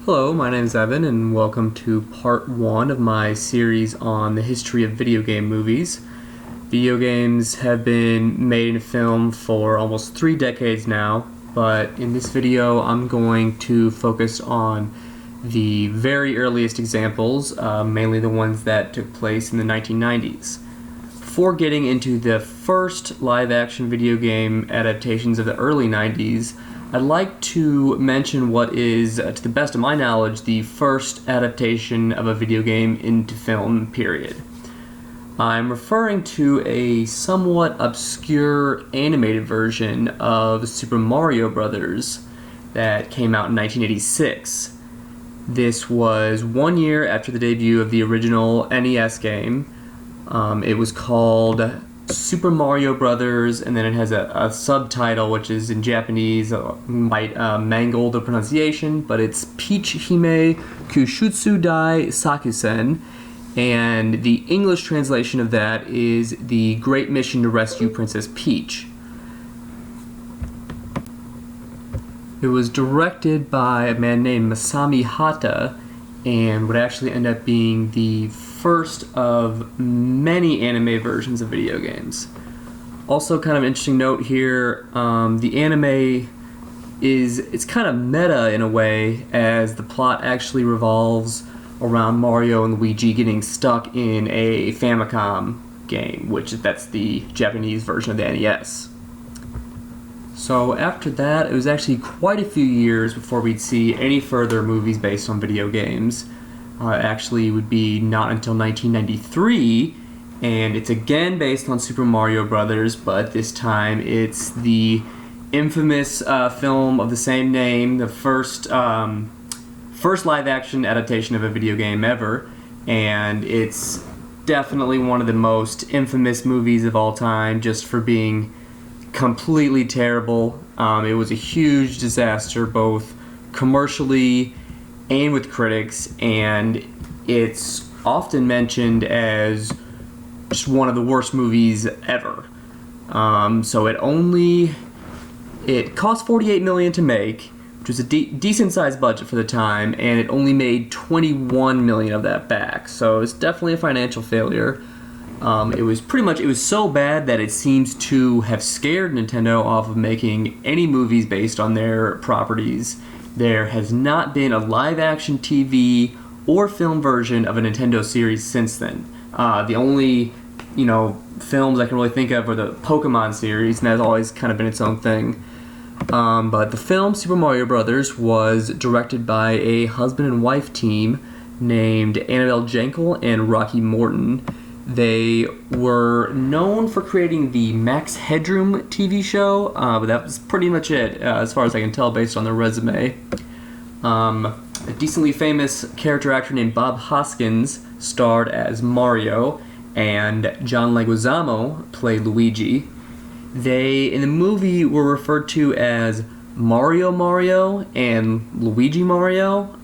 Hello, my name is Evan, and welcome to part one of my series on the history of video game movies. Video games have been made in film for almost 3 decades now, but in this video I'm going to focus on the very earliest examples, mainly the ones that took place in the 1990s. Before getting into the first live-action video game adaptations of the early 90s, I'd like to mention what is, to the best of my knowledge, the first adaptation of a video game into film, period. I'm referring to a somewhat obscure animated version of Super Mario Bros. That came out in 1986. This was 1 year after the debut of the original NES game. It was called Super Mario Brothers, and then it has a subtitle which is in Japanese, might mangle the pronunciation, but it's Peach Hime Kushutsu Dai Sakusen, and the English translation of that is The Great Mission to Rescue Princess Peach. It was directed by a man named Masami Hata, and would actually end up being the first of many anime versions of video games. Also, kind of interesting note here, the anime it's kind of meta in a way, as the plot actually revolves around Mario and Luigi getting stuck in a Famicom game, that's the Japanese version of the NES. So after that, it was actually quite a few years before we'd see any further movies based on video games. Actually, would be not until 1993, and it's again based on Super Mario Brothers, but this time it's the infamous film of the same name, the first live-action adaptation of a video game ever, and it's definitely one of the most infamous movies of all time, just for being completely terrible. It was a huge disaster, both commercially and with critics, and it's often mentioned as just one of the worst movies ever. So it cost $48 million to make, which was a decent sized budget for the time, and it only made $21 million of that back. So it's definitely a financial failure. It was so bad that it seems to have scared Nintendo off of making any movies based on their properties. There has not been a live-action TV or film version of a Nintendo series since then. The only, films I can really think of are the Pokemon series, and that's always kind of been its own thing. But the film Super Mario Brothers was directed by a husband and wife team named Annabelle Jankel and Rocky Morton. They were known for creating the Max Headroom TV show, but that was pretty much it, as far as I can tell based on their resume. A decently famous character actor named Bob Hoskins starred as Mario, and John Leguizamo played Luigi. They, in the movie, were referred to as Mario and Luigi Mario,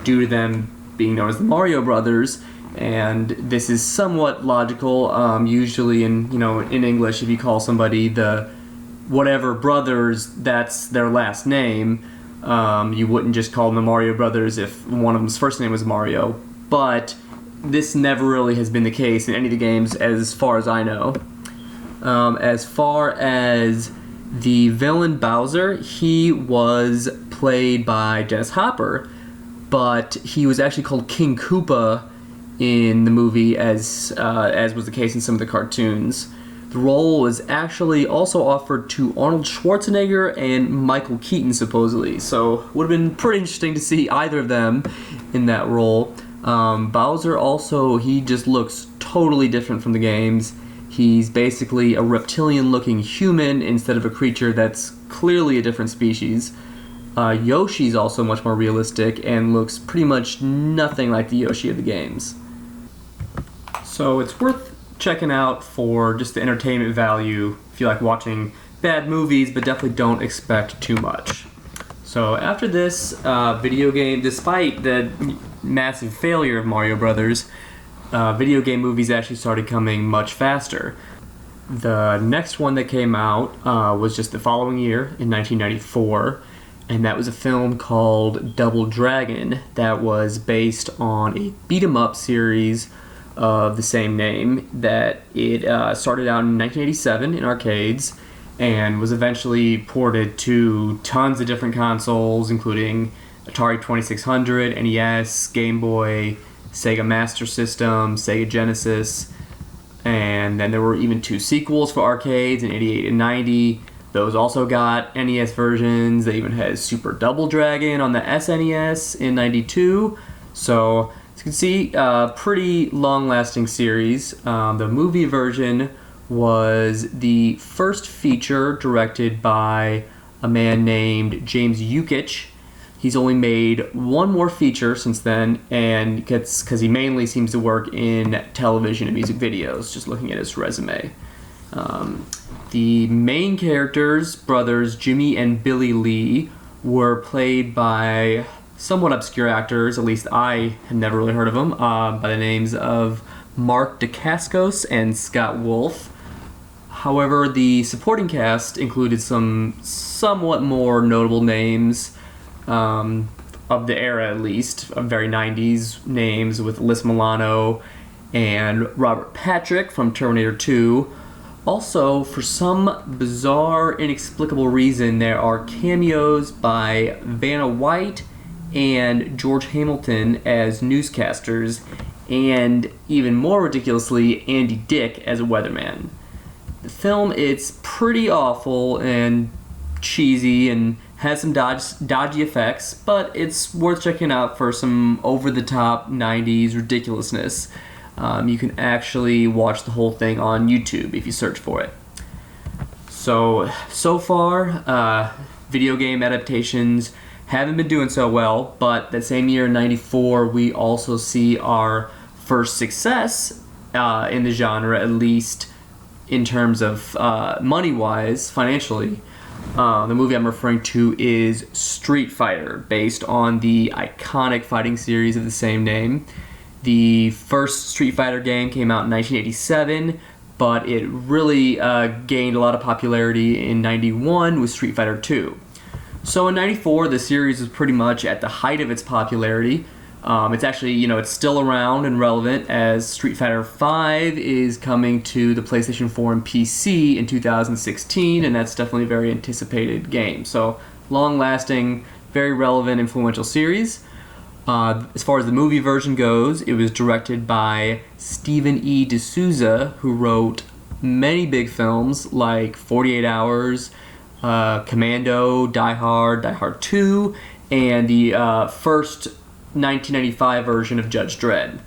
due to them being known as the Mario Brothers. And this is somewhat logical. Usually in English, if you call somebody the whatever brothers, that's their last name. You wouldn't just call them the Mario Brothers if one of them's first name was Mario. But this never really has been the case in any of the games, as far as I know. As far as the villain Bowser, he was played by Dennis Hopper, but he was actually called King Koopa in the movie, as was the case in some of the cartoons. The role was actually also offered to Arnold Schwarzenegger and Michael Keaton, supposedly, so it would have been pretty interesting to see either of them in that role. Bowser also, he just looks totally different from the games. He's basically a reptilian-looking human instead of a creature that's clearly a different species. Yoshi's also much more realistic and looks pretty much nothing like the Yoshi of the games. So it's worth checking out for just the entertainment value if you like watching bad movies, but definitely don't expect too much. So after this video game, despite the massive failure of Mario Brothers, video game movies actually started coming much faster. The next one that came out was just the following year, in 1994, and that was a film called Double Dragon that was based on a beat-em-up series of the same name that it started out in 1987 in arcades and was eventually ported to tons of different consoles, including Atari 2600, NES, Game Boy, Sega Master System, Sega Genesis, and then there were even 2 sequels for arcades in 88 and 90. Those also got NES versions. They even had Super Double Dragon on the SNES in 92. So, as you can see, pretty long-lasting series. The movie version was the first feature directed by a man named James Yukich. He's only made one more feature since then, and because he mainly seems to work in television and music videos, just looking at his resume. The main characters, brothers Jimmy and Billy Lee, were played by somewhat obscure actors, at least I had never really heard of them, by the names of Mark Dacascos and Scott Wolf. However, the supporting cast included some somewhat more notable names of the era, at least, of very 90s names, with Alyssa Milano and Robert Patrick from Terminator 2. Also, for some bizarre, inexplicable reason, there are cameos by Vanna White and George Hamilton as newscasters, and even more ridiculously, Andy Dick as a weatherman. The film, it's pretty awful and cheesy and has some dodgy effects, but it's worth checking out for some over-the-top 90s ridiculousness. You can actually watch the whole thing on YouTube if you search for it. So far, video game adaptations haven't been doing so well, but that same year in 94, we also see our first success in the genre, at least in terms of money-wise, financially. The movie I'm referring to is Street Fighter, based on the iconic fighting series of the same name. The first Street Fighter game came out in 1987, but it really gained a lot of popularity in 91 with Street Fighter 2. So in 94, the series was pretty much at the height of its popularity. It's actually, it's still around and relevant, as Street Fighter V is coming to the PlayStation 4 and PC in 2016, and that's definitely a very anticipated game. So, long-lasting, very relevant, influential series. As far as the movie version goes, it was directed by Stephen E. D'Souza, who wrote many big films like 48 Hours, Commando, Die Hard 2, and the first 1995 version of Judge Dredd.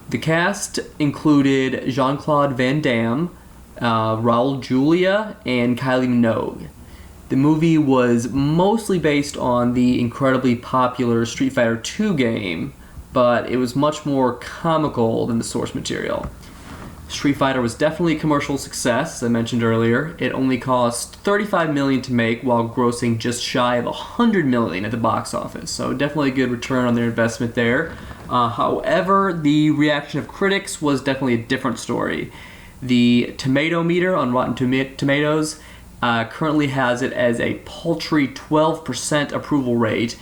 The cast included Jean-Claude Van Damme, Raul Julia, and Kylie Minogue. The movie was mostly based on the incredibly popular Street Fighter 2 game, but it was much more comical than the source material. Street Fighter was definitely a commercial success, as I mentioned earlier. It only cost $35 million to make while grossing just shy of $100 million at the box office, so definitely a good return on their investment there. However, the reaction of critics was definitely a different story. The tomato meter on Rotten Tomatoes currently has it as a paltry 12% approval rate.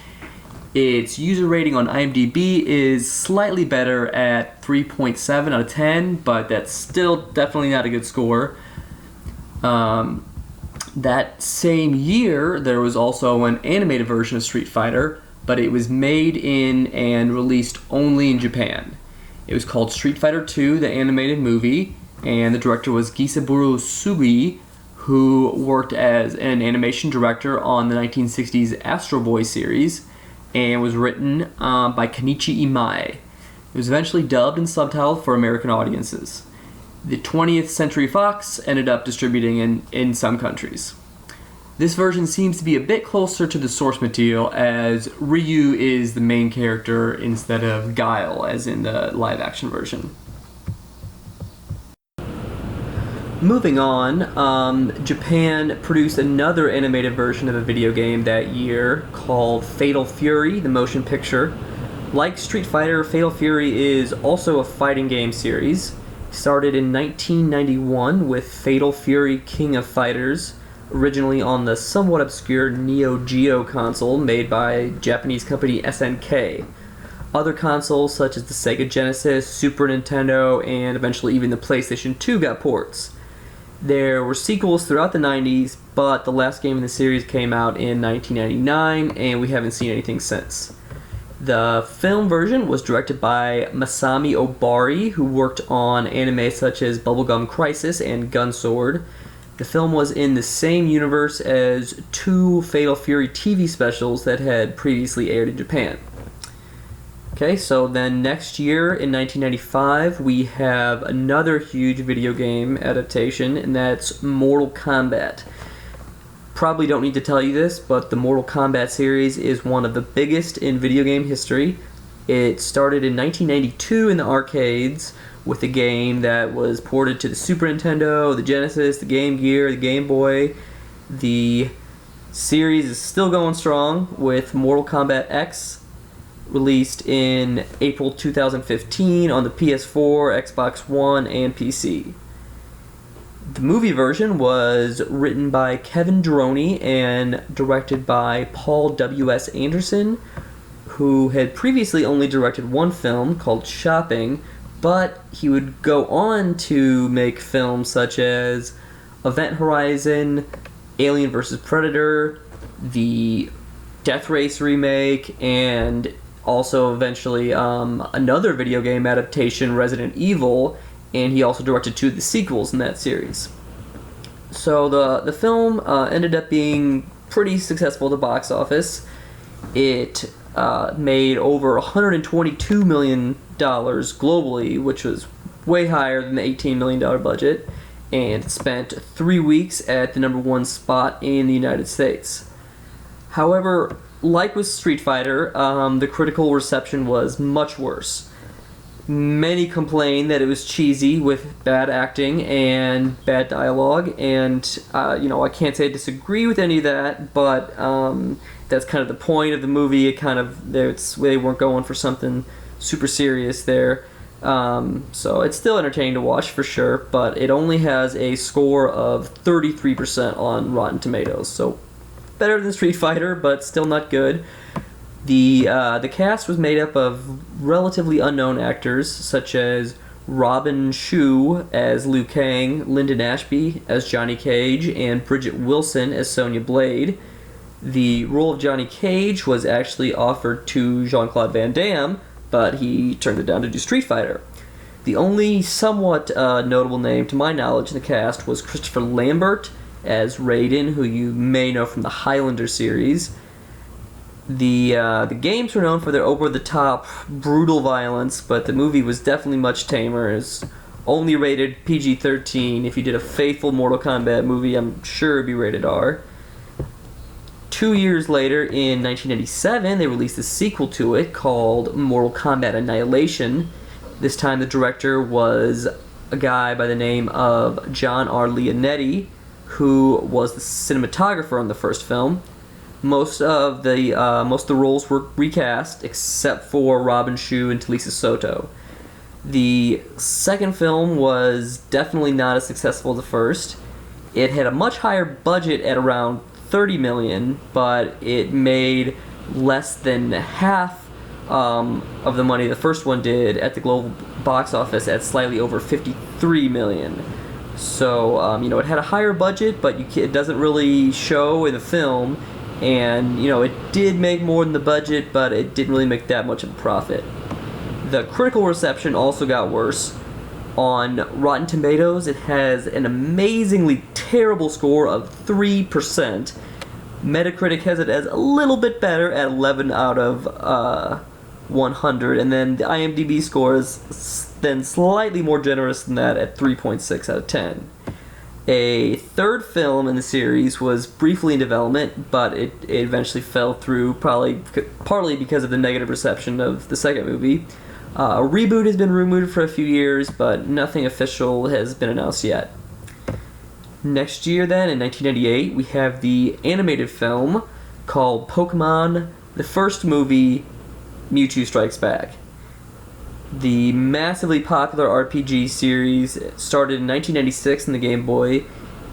Its user rating on IMDb is slightly better at 3.7 out of 10, but that's still definitely not a good score. That same year, there was also an animated version of Street Fighter, but it was made in and released only in Japan. It was called Street Fighter 2, the animated movie, and the director was Gisaburo Sugi, who worked as an animation director on the 1960s Astro Boy series, and was written by Kenichi Imai. It was eventually dubbed and subtitled for American audiences. The 20th Century Fox ended up distributing in some countries. This version seems to be a bit closer to the source material, as Ryu is the main character instead of Guile, as in the live-action version. Moving on, Japan produced another animated version of a video game that year called Fatal Fury, the motion picture. Like Street Fighter, Fatal Fury is also a fighting game series. Started in 1991 with Fatal Fury King of Fighters. originally on the somewhat obscure Neo Geo console made by Japanese company SNK. Other consoles such as the Sega Genesis, Super Nintendo, and eventually even the PlayStation 2 got ports. There were sequels throughout the 90s, but the last game in the series came out in 1999, and we haven't seen anything since. The film version was directed by Masami Obari, who worked on anime such as Bubblegum Crisis and Gunsword. The film was in the same universe as two Fatal Fury TV specials that had previously aired in Japan. Okay, so then next year in 1995, we have another huge video game adaptation, and that's Mortal Kombat. Probably don't need to tell you this, but the Mortal Kombat series is one of the biggest in video game history. It started in 1992 in the arcades with a game that was ported to the Super Nintendo, the Genesis, the Game Gear, the Game Boy. The series is still going strong with Mortal Kombat X, released in April 2015 on the PS4, Xbox One, and PC. The movie version was written by Kevin Droney and directed by Paul W.S. Anderson, who had previously only directed one film called Shopping, but he would go on to make films such as Event Horizon, Alien vs. Predator, the Death Race remake, and also eventually another video game adaptation, Resident Evil, and he also directed two of the sequels in that series. So the film ended up being pretty successful at the box office. It made over $122 million globally, which was way higher than the $18 million budget, and spent 3 weeks at the #1 spot in the United States. However, like with Street Fighter, the critical reception was much worse. Many complained that it was cheesy with bad acting and bad dialogue, and I can't say I disagree with any of that, but that's kind of the point of the movie. They weren't going for something super serious there. So it's still entertaining to watch for sure, but it only has a score of 33% on Rotten Tomatoes, so better than Street Fighter, but still not good. The cast was made up of relatively unknown actors, such as Robin Shou as Liu Kang, Lyndon Ashby as Johnny Cage, and Bridget Wilson as Sonya Blade. The role of Johnny Cage was actually offered to Jean-Claude Van Damme, but he turned it down to do Street Fighter. The only somewhat notable name, to my knowledge, in the cast was Christopher Lambert as Raiden, who you may know from the Highlander series. The games were known for their over-the-top, brutal violence, but the movie was definitely much tamer. It's only rated PG-13. If you did a faithful Mortal Kombat movie, I'm sure it'd be rated R. 2 years later, in 1987, they released a sequel to it called Mortal Kombat Annihilation. This time the director was a guy by the name of John R. Leonetti, who was the cinematographer on the first film. Most of the roles were recast, except for Robin Shou and Talisa Soto. The second film was definitely not as successful as the first. It had a much higher budget at around $30 million, but it made less than half of the money the first one did at the global box office, at slightly over $53 million. So, it had a higher budget, but it doesn't really show in the film. And, it did make more than the budget, but it didn't really make that much of a profit. The critical reception also got worse. On Rotten Tomatoes, it has an amazingly terrible score of 3%. Metacritic has it as a little bit better at 11 out of 100, and then the IMDb score is then slightly more generous than that at 3.6 out of 10. A third film in the series was briefly in development, but it eventually fell through, partly because of the negative reception of the second movie. A reboot has been rumored for a few years, but nothing official has been announced yet. Next year, then, in 1998, we have the animated film called Pokemon, the first movie, Mewtwo Strikes Back. The massively popular RPG series started in 1996 in the Game Boy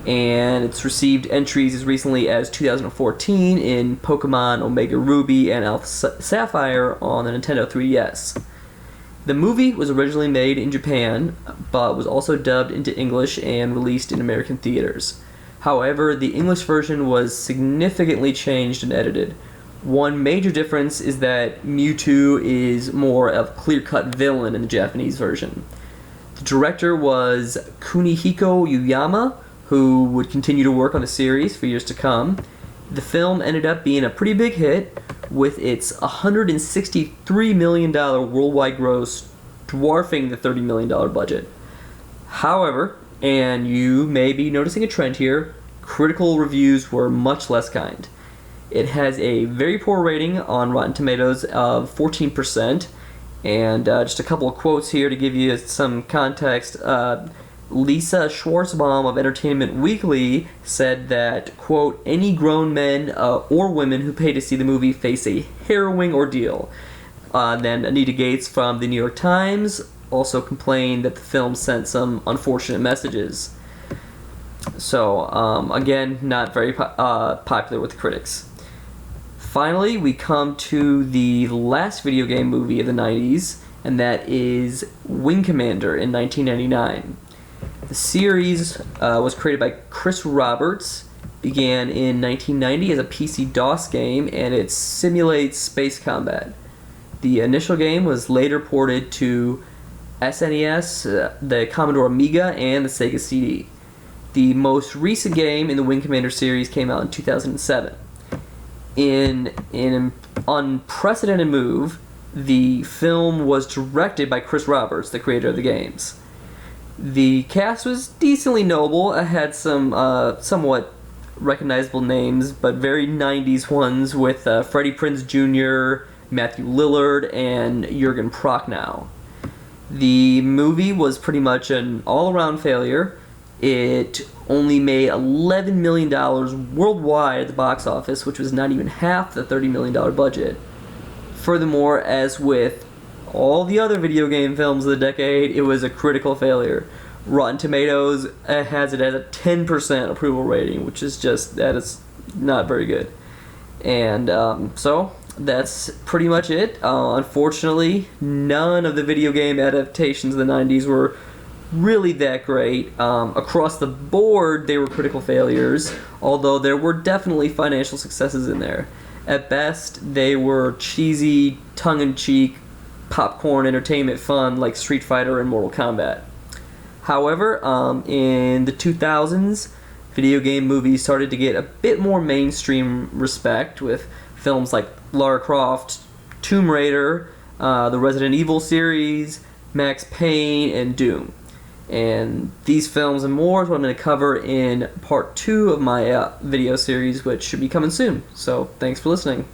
and it's received entries as recently as 2014 in Pokemon Omega Ruby and Alpha Sapphire on the Nintendo 3DS. The movie was originally made in Japan, but was also dubbed into English and released in American theaters. However, the English version was significantly changed and edited. One major difference is that Mewtwo is more of a clear-cut villain in the Japanese version. The director was Kunihiko Yuyama, who would continue to work on the series for years to come. The film ended up being a pretty big hit, with its $163 million worldwide gross dwarfing the $30 million budget. However, and you may be noticing a trend here, critical reviews were much less kind. It has a very poor rating on Rotten Tomatoes of 14%, and just a couple of quotes here to give you some context. Lisa Schwartzbaum of Entertainment Weekly said that, quote, any grown men or women who pay to see the movie face a harrowing ordeal. Then Anita Gates from the New York Times also complained that the film sent some unfortunate messages. So, again, not very popular with the critics. Finally, we come to the last video game movie of the 90s, and that is Wing Commander in 1999. The series was created by Chris Roberts, began in 1990 as a PC-DOS game, and it simulates space combat. The initial game was later ported to SNES, the Commodore Amiga, and the Sega CD. The most recent game in the Wing Commander series came out in 2007. In an unprecedented move, the film was directed by Chris Roberts, the creator of the games. The cast was decently noble. It had some somewhat recognizable names, but very 90s ones with Freddie Prinze Jr., Matthew Lillard, and Jurgen Prochnow. The movie was pretty much an all-around failure. It only made $11 million worldwide at the box office, which was not even half the $30 million budget. Furthermore, as with all the other video game films of the decade, it was a critical failure. Rotten Tomatoes has it at a 10% approval rating, which is that is not very good. And so that's pretty much it. Unfortunately, none of the video game adaptations of the 90s were really that great. Across the board, they were critical failures, although there were definitely financial successes in there. At best, they were cheesy, tongue-in-cheek, popcorn entertainment fun like Street Fighter and Mortal Kombat. However, in the 2000s, video game movies started to get a bit more mainstream respect with films like Lara Croft, Tomb Raider, the Resident Evil series, Max Payne, and Doom. And these films and more is what I'm going to cover in part 2 of my video series, which should be coming soon. So, thanks for listening.